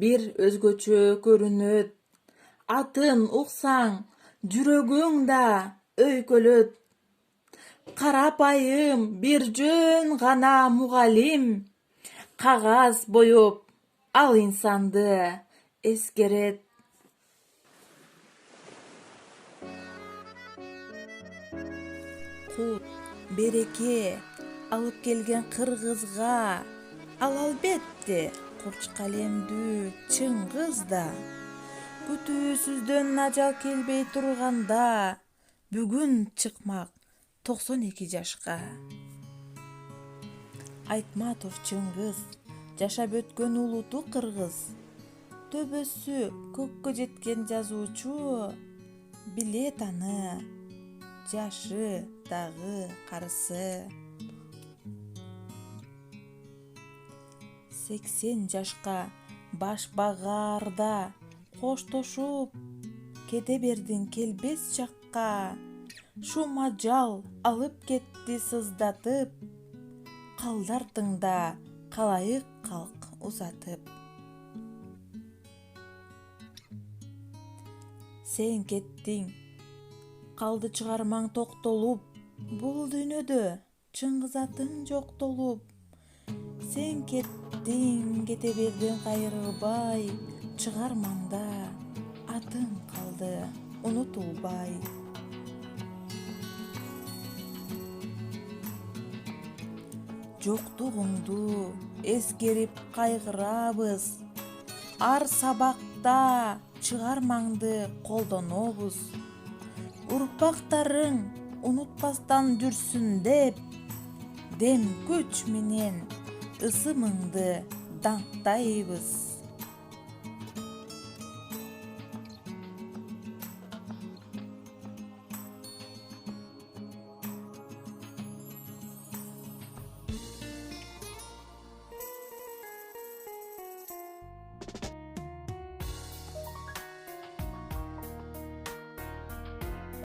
бир өзгөчө көрүнөт. Атын уксаң, жүрөгүң да өйкөлөт. Карапайым бир жөн гана мугалим, кагаз боеп ал инсанды эскерет. Кут, береке алып келген кыргызга ал албетте курч калемдүү Чыңгыз да. Күтүүсүздөн ажал келбей турганда бүгүн чыкмак 92 жашка. Айтматов Чыңгыз жашап өткөн улуту кыргыз. Төбөсү көккө жеткен жазуучу, билет аны, жашы дагы карысы. 80 жашка баш багаарда коштошуп кете бердиң келбес жакка. Шум ажал алып кетти сыздатып, калдартыңда калайык калк узатып. Сен кеттиң, калды чыгармаң токтолуп, бул дүйнөдө Чыңгыз атың жоктолуп. Сен кеттиң, кете бердиң кайрылбай, чыгармаңда атың калды унутулбай. Жоктугуңду эскерип кайгырабыз, ар сабакта чыгармаңды колдонобуз. Урпактарың унутпастан жүрсүн деп, дем күч менен ысымыңды даңктайбыз.